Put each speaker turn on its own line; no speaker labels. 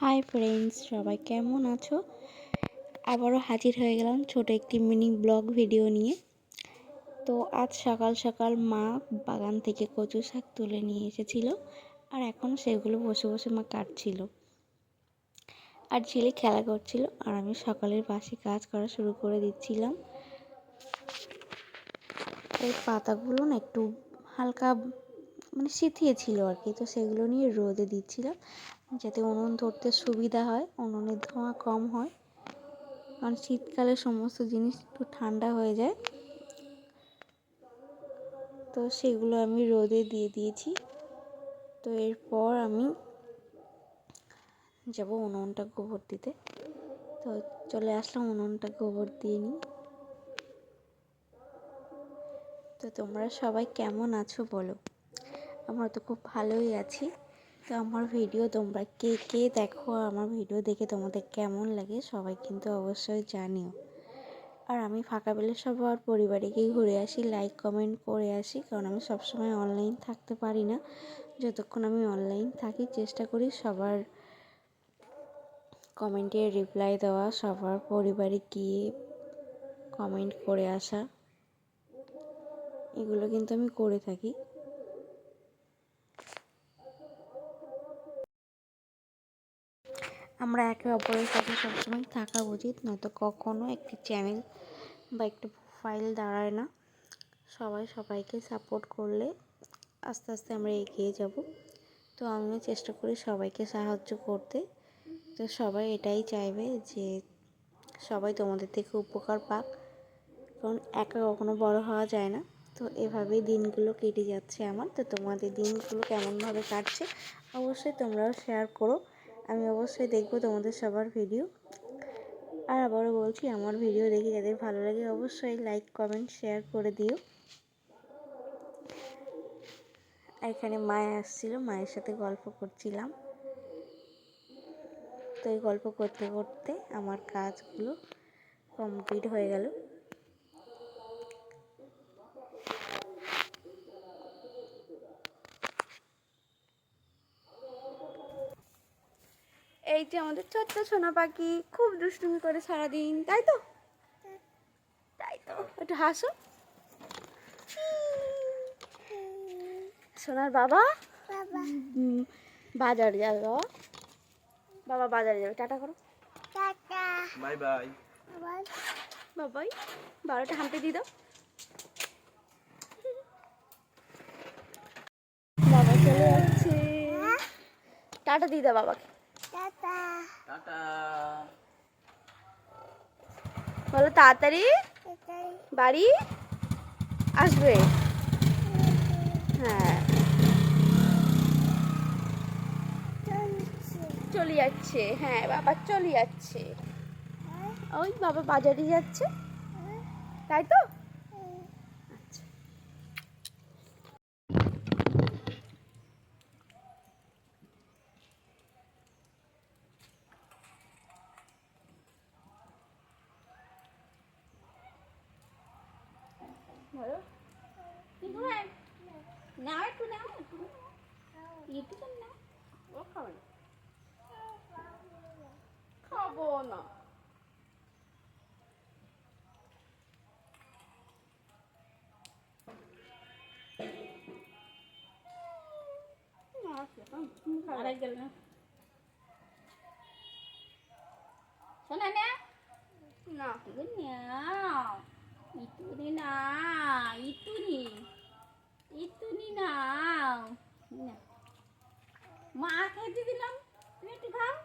Hi friends, সবাই কেমন আছো? আবারও হাজির হয়ে গেলাম ছোট একটি মিনি ব্লগ ভিডিও নিয়ে। তো আজ সকাল সকাল মা বাগান থেকে কচু শাক তুলে নিয়ে এসেছিল, আর এখন সেগুলো বসে বসে মা কাটছিল, আর ছেলে খেলা করছিল, আর আমি সকালের বাসি কাজ করা শুরু করে দিচ্ছিলাম। এই পাতাগুলো না একটু হালকা সিথিয়ে ছিল আর কি, তো সেগুলো নিয়ে রোদে দিচ্ছিলাম যাতে উনুন ধরতে সুবিধা হয়, উনুনের ধোঁয়া কম হয়, কারণ শীতকালে সমস্ত জিনিস একটু ঠান্ডা হয়ে যায়। তো সেগুলো আমি রোদে দিয়ে দিয়েছি। তো এরপর আমি যাব উনুনটা গোবর দিতে। তো চলে আসলাম উনুনটা গোবর দিয়ে নিই। তো তোমরা সবাই কেমন আছো বলো? আমরা তো খুব ভালোই আছি। তো আমার ভিডিও তোমরা কে কে দেখো, আমার ভিডিও দেখে তোমাদের কেমন লাগে সবাই কিন্তু অবশ্যই জানিও। আর আমি ফাঁকা পেলে সবার পরিবারে গিয়ে ঘুরে আসি, লাইক কমেন্ট করে আসি, কারণ আমি সবসময় অনলাইন থাকতে পারি না। যতক্ষণ আমি অনলাইন থাকি চেষ্টা করি সবার কমেন্টে রিপ্লাই দেওয়া, সবার পরিবারে গিয়ে কমেন্ট করে আসা, এগুলো কিন্তু আমি করে থাকি। আমরা একে অপরের সাথে সবসময় থাকা উচিত, নয়তো কখনো একটি চ্যানেল বা একটি প্রোফাইল দাঁড়ায় না। সবাই সবাইকে সাপোর্ট করলে আস্তে আস্তে আমরা এগিয়ে যাব। তো আমিও চেষ্টা করি সবাইকে সাহায্য করতে। তো সবাই এটাই চাইবে যে সবাই তোমাদের থেকে উপকার পাক, কারণ একা কখনো বড় হওয়া যায় না। তো এভাবেই দিনগুলো কেটে যাচ্ছে আমার। তো তোমাদের দিনগুলো কেমনভাবে কাটছে অবশ্যই তোমরাও শেয়ার করো, আমি অবশ্যই দেখবো তোমাদের সবার ভিডিও। আর আবারও বলছি, আমার ভিডিও দেখে যাদের ভালো লাগে অবশ্যই লাইক কমেন্ট শেয়ার করে দিও। এখানে মায়ে আসছিল, মায়ের সাথে গল্প করছিলাম। তো এই গল্প করতে করতে আমার কাজগুলো কমপ্লিট হয়ে গেল। এই যে আমাদের ছোট্ট সোনা পাখি খুব দুষ্টুমি করে সারাদিন, তাই তো? তাই তো, একটু হাসো। সোনার বাবা বাজারে যাবে, বাবা বাবা বাজারে যাবে, টাটা করো, টাটা, বাই বাই, বাবাই। 12টা হাঁপে দিয়ে দাও। বাবা চলে যাচ্ছে, টাটা দিয়ে দাও বাবাকে, টাটা টাটা বলো, তাড়াতাড়ি বাড়ি আসবে। হ্যাঁ, চলে যাচ্ছে, হ্যাঁ বাবা চলে যাচ্ছে, ওই বাবা বাজারে যাচ্ছে, তাই তো? আচ্ছা, বলো না, একটু নাও, একটু না, ও খাবে না, খাবো না। আরেক গেল না, শোনা না, না নাও, ইতুনি না, ইতুনি ইতুনি নাও না, মা খেতে দিলাম, তুমি একটু খাও।